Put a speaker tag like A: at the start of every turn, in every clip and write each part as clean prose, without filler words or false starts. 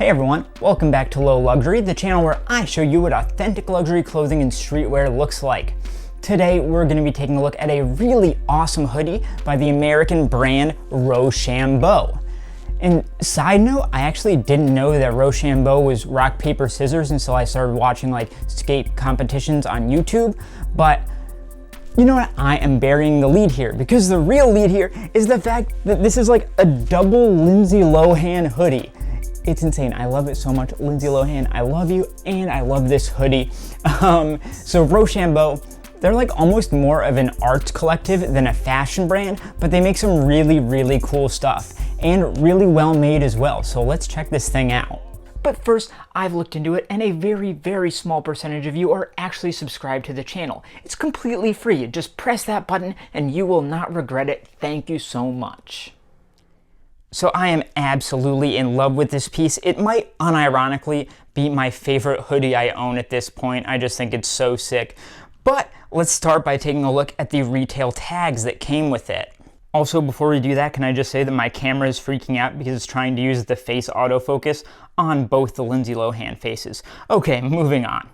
A: Hey everyone, welcome back to Low Luxury, the channel where I show you what authentic luxury clothing and streetwear looks like. Today we're going to be taking a look at a really awesome hoodie by the American brand Rochambeau. And side note, I actually didn't know that Rochambeau was rock, paper, scissors until I started watching like skate competitions on YouTube, but you know what? I am burying the lead here because the real lead here is the fact that this is like a double Lindsay Lohan hoodie. It's insane. I love it so much. Lindsay Lohan, I love you, and I love this hoodie. So Rochambeau, they're like almost more of an arts collective than a fashion brand, but they make some really, really cool stuff and really well made as well. So let's check this thing out. But first, I've looked into it and a very, very small percentage of you are actually subscribed to the channel. It's completely free. Just press that button and you will not regret it. Thank you so much. So I am absolutely in love with this piece. It might unironically be my favorite hoodie I own at this point. I just think it's so sick. But let's start by taking a look at the retail tags that came with it. Also, before we do that, can I just say that my camera is freaking out because it's trying to use the face autofocus on both the Lindsay Lohan faces. Okay, moving on.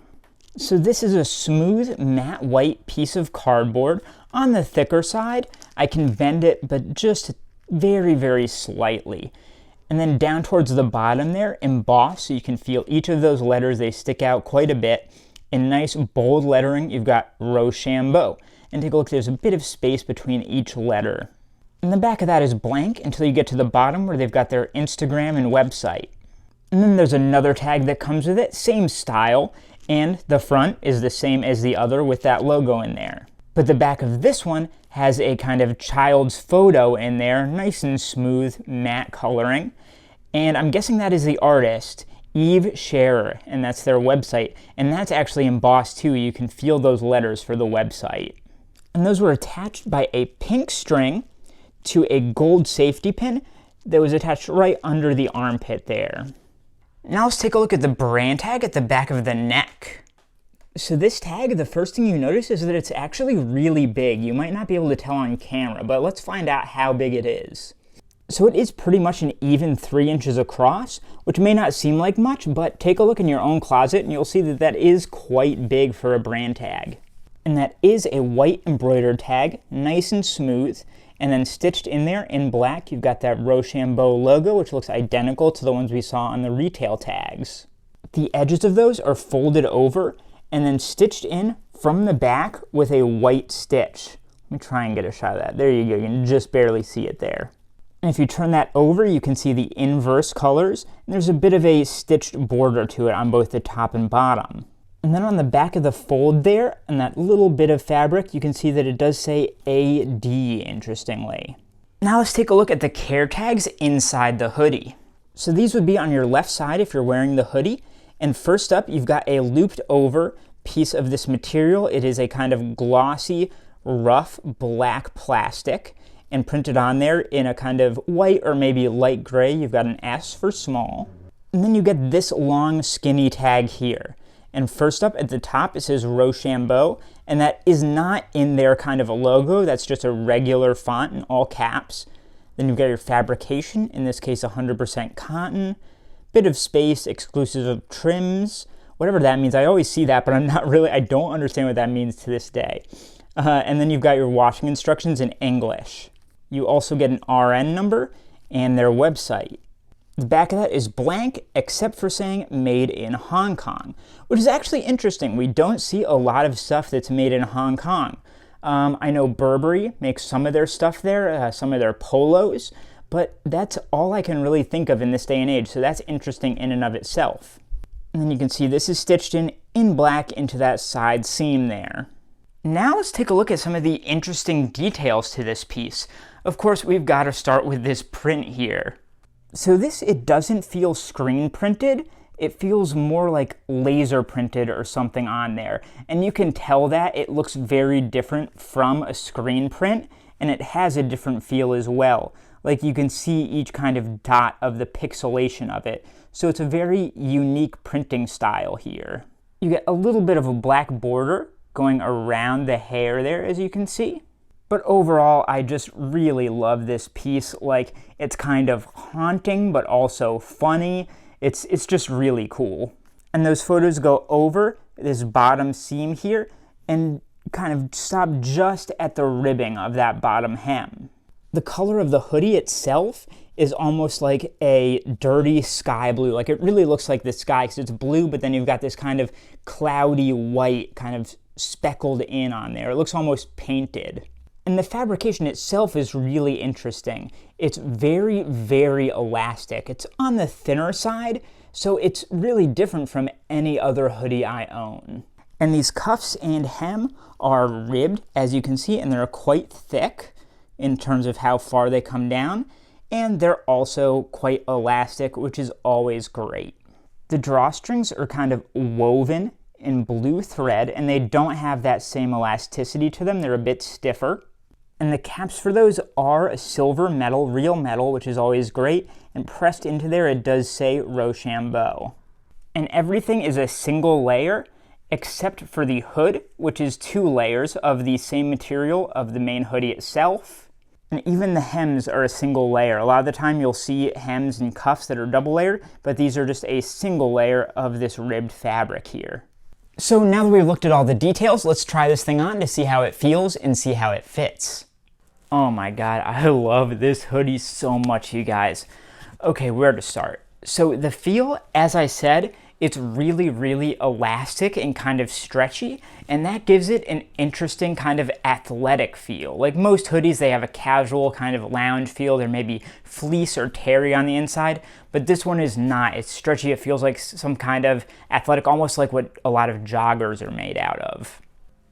A: So this is a smooth matte white piece of cardboard. On the thicker side, I can bend it, but just very, very slightly. And then down towards the bottom there, embossed, so you can feel each of those letters, they stick out quite a bit. In nice bold lettering, you've got Rochambeau. And take a look, there's a bit of space between each letter. And the back of that is blank until you get to the bottom where they've got their Instagram and website. And then there's another tag that comes with it, same style, and the front is the same as the other with that logo in there. But the back of this one has a kind of child's photo in there, nice and smooth matte coloring. And I'm guessing that is the artist, Eve Scherer, and that's their website. And that's actually embossed too. You can feel those letters for the website. And those were attached by a pink string to a gold safety pin that was attached right under the armpit there. Now let's take a look at the brand tag at the back of the neck. So this tag, the first thing you notice is that it's actually really big. You might not be able to tell on camera, but let's find out how big it is. So it is pretty much an even 3 inches across, which may not seem like much, but take a look in your own closet and you'll see that that is quite big for a brand tag. And that is a white embroidered tag, nice and smooth. And then stitched in there in black, you've got that Rochambeau logo, which looks identical to the ones we saw on the retail tags. The edges of those are folded over and then stitched in from the back with a white stitch. Let me try and get a shot of that. There you go, you can just barely see it there. And if you turn that over, you can see the inverse colors, and there's a bit of a stitched border to it on both the top and bottom. And then on the back of the fold there, and that little bit of fabric, you can see that it does say AD, interestingly. Now let's take a look at the care tags inside the hoodie. So these would be on your left side if you're wearing the hoodie. And first up, you've got a looped over piece of this material. It is a kind of glossy, rough black plastic. And printed on there in a kind of white or maybe light gray, you've got an S for small. And then you get this long skinny tag here. And first up at the top, it says Rochambeau, and that is not in their kind of a logo. That's just a regular font in all caps. Then you've got your fabrication, in this case 100% cotton, bit of space, exclusive of trims, whatever that means. I always see that, but I don't understand what that means to this day. And then you've got your washing instructions in English. You also get an RN number and their website. The back of that is blank, except for saying made in Hong Kong, which is actually interesting. We don't see a lot of stuff that's made in Hong Kong. I know Burberry makes some of their stuff there, some of their polos, but that's all I can really think of in this day and age, so that's interesting in and of itself. And then you can see this is stitched in black into that side seam there. Now let's take a look at some of the interesting details to this piece. Of course, we've got to start with this print here. So this, it doesn't feel screen printed. It feels more like laser printed or something on there. And you can tell that it looks very different from a screen print, and it has a different feel as well. Like you can see each kind of dot of the pixelation of it. So it's a very unique printing style here. You get a little bit of a black border going around the hair there, as you can see. But overall, I just really love this piece. Like, it's kind of haunting, but also funny. It's just really cool. And those photos go over this bottom seam here and kind of stop just at the ribbing of that bottom hem. The color of the hoodie itself is almost like a dirty sky blue. Like it really looks like the sky because it's blue, but then you've got this kind of cloudy white kind of speckled in on there. It looks almost painted. And the fabrication itself is really interesting. It's very, very elastic. It's on the thinner side, so it's really different from any other hoodie I own. And these cuffs and hem are ribbed, as you can see, and they're quite thick in terms of how far they come down. And they're also quite elastic, which is always great. The drawstrings are kind of woven in blue thread, and they don't have that same elasticity to them. They're a bit stiffer. And the caps for those are a silver metal, real metal, which is always great. And pressed into there, it does say Rochambeau. And everything is a single layer, except for the hood, which is 2 layers of the same material of the main hoodie itself. And even the hems are a single layer. A lot of the time you'll see hems and cuffs that are double layered, but these are just a single layer of this ribbed fabric here. So now that we've looked at all the details, let's try this thing on to see how it feels and see how it fits. Oh my God, I love this hoodie so much, you guys. Okay, where to start? So the feel, as I said, it's really, really elastic and kind of stretchy, and that gives it an interesting kind of athletic feel. Like most hoodies, they have a casual kind of lounge feel. There may be fleece or terry on the inside, but this one is not. It's stretchy. It feels like some kind of athletic, almost like what a lot of joggers are made out of.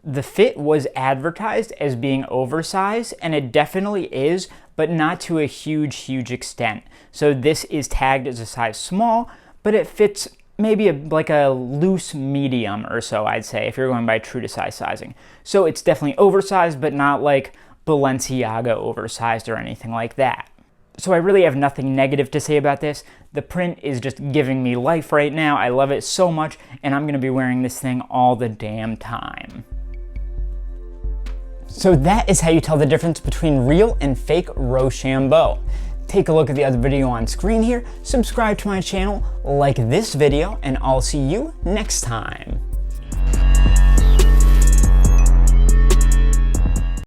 A: The fit was advertised as being oversized, and it definitely is, but not to a huge extent. So this is tagged as a size small, but it fits maybe like a loose medium or so, I'd say, if you're going by true to size sizing. So it's definitely oversized, but not like Balenciaga oversized or anything like that. So I really have nothing negative to say about this. The print is just giving me life right now. I love it so much, and I'm gonna be wearing this thing all the damn time. So that is how you tell the difference between real and fake Rochambeau. Take a look at the other video on screen here, subscribe to my channel, like this video, and I'll see you next time.